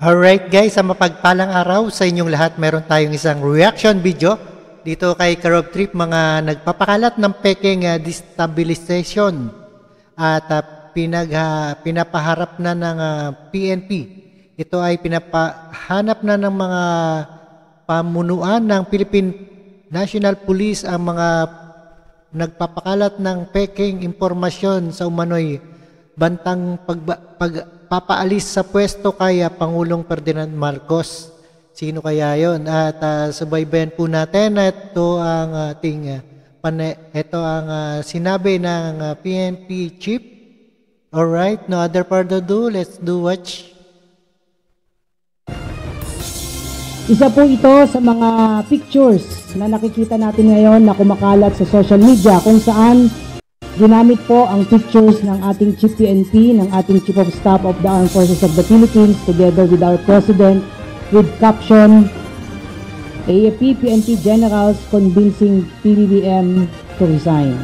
Alright guys, sa mapagpalang araw sa inyong lahat, meron tayong isang reaction video dito kay Karob Trip, mga nagpapakalat ng peking destabilization at pinapaharap na ng PNP. Ito ay pinapahanap na ng mga pamunuan ng Philippine National Police ang mga nagpapakalat ng peking impormasyon sa umano'y bantang pagpapaalis sa pwesto kay Pangulong Ferdinand Marcos. Sino kaya yon? At subaybayan po natin. Ito ang ating sinabi ng PNP chief. Alright, no other further ado, let's do watch. Isa po ito sa mga pictures na nakikita natin ngayon na kumakalat sa social media kung saan ginamit po ang pictures ng ating Chief PNP, ng ating Chief of Staff of the Armed Forces of the Philippines together with our President with caption, AFP PNP Generals convincing PBBM to resign.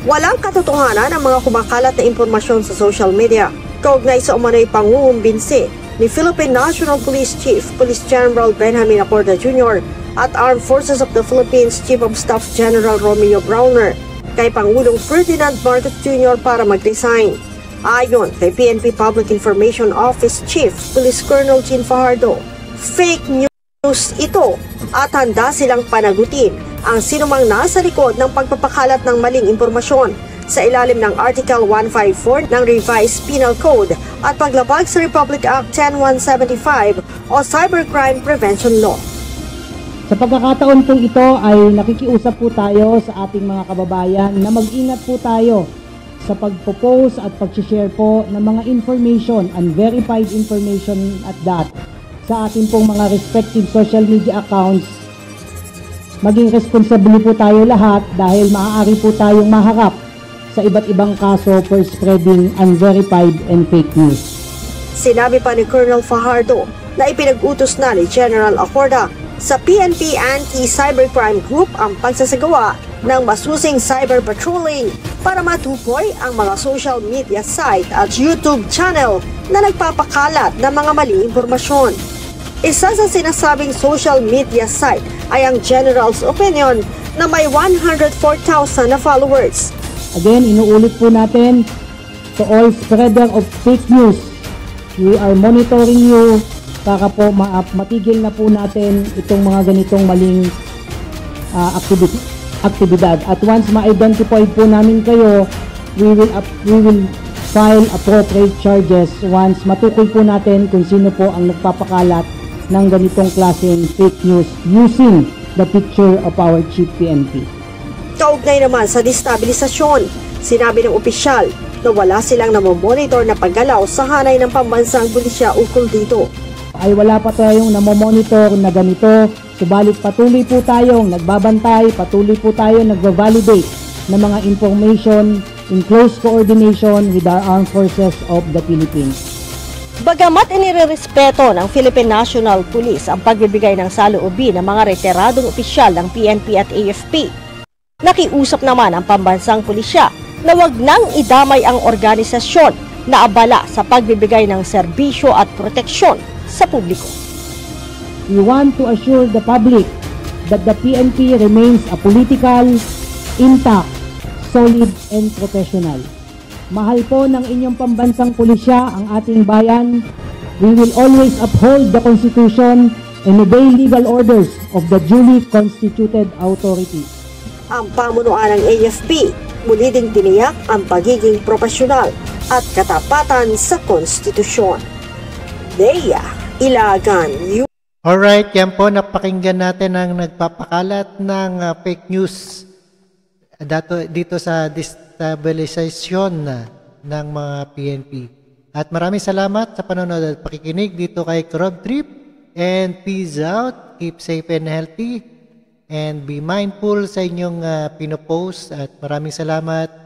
Walang katotohanan ang mga kumakalat na impormasyon sa social media kaugnay sa umano'y pangungumbinsi ni Philippine National Police Chief Police General Benjamin Acorda Jr. at Armed Forces of the Philippines Chief of Staff General Romeo Browner kay Pangulong Ferdinand Marcos Jr. para mag-resign. Ayon kay PNP Public Information Office Chief Police Colonel Jean Fajardo, fake news ito at handa silang panagutin ang sinumang nasa likod ng pagpapakalat ng maling impormasyon sa ilalim ng Article 154 ng Revised Penal Code at paglabag sa Republic Act 10175 o Cybercrime Prevention Law. Sa pagkakataon pong ito ay nakikiusap po tayo sa ating mga kababayan na mag-ingat po tayo sa pagpo-post at pag-share po ng mga information, unverified information at that sa ating pong mga respective social media accounts. Maging responsable po tayo lahat dahil maaari po tayong maharap sa iba't ibang kaso for spreading unverified and fake news. Sinabi pa ni Colonel Fajardo na ipinag-utos na ni General Acorda sa PNP Anti-Cybercrime Group ang pagsasagawa ng masusing cyber patrolling para matukoy ang mga social media site at YouTube channel na nagpapakalat ng mga maling impormasyon. Isa sa sinasabing social media site ay ang General's Opinion na may 104,000 na followers. Again, inuulit po natin to all spreader of fake news. We are monitoring you para po matigil na po natin itong mga ganitong maling aktibidad. At once ma-identify po namin kayo, we will file appropriate charges once matukoy po natin kung sino po ang nagpapakalat ng ganitong klaseng fake news using the picture of our Chief PNP. Kaugnay naman sa destabilisasyon, sinabi ng opisyal na wala silang namomonitor na paggalaw sa hanay ng pambansang pulisya ukol dito. Ay wala pa tayong namomonitor na ganito, subalit patuloy po tayong nagbabantay, patuloy po tayong nagva-validate ng mga information in close coordination with our Armed Forces of the Philippines. Bagamat inirerespeto ng Philippine National Police ang pagbibigay ng saloobin ng mga retiradong opisyal ng PNP at AFP, nakiusap naman ang pambansang pulisya na wag nang idamay ang organisasyon na abala sa pagbibigay ng serbisyo at proteksyon sa publiko. We want to assure the public that the PNP remains a political, intact, solid, and professional. Mahal po ng inyong pambansang pulisya ang ating bayan. We will always uphold the Constitution and obey legal orders of the duly constituted authority. Ang pamunuan ng AFP muli ding tiniyak ang pagiging profesional at katapatan sa konstitusyon. Dea Ilagan. Alright, yan po, napakinggan natin ang nagpapakalat ng fake news dito sa destabilization ng mga PNP. At maraming salamat sa panonood at pakikinig dito kay Karob Trip. And peace out, keep safe and healthy, and be mindful sa inyong pinopost. At maraming salamat.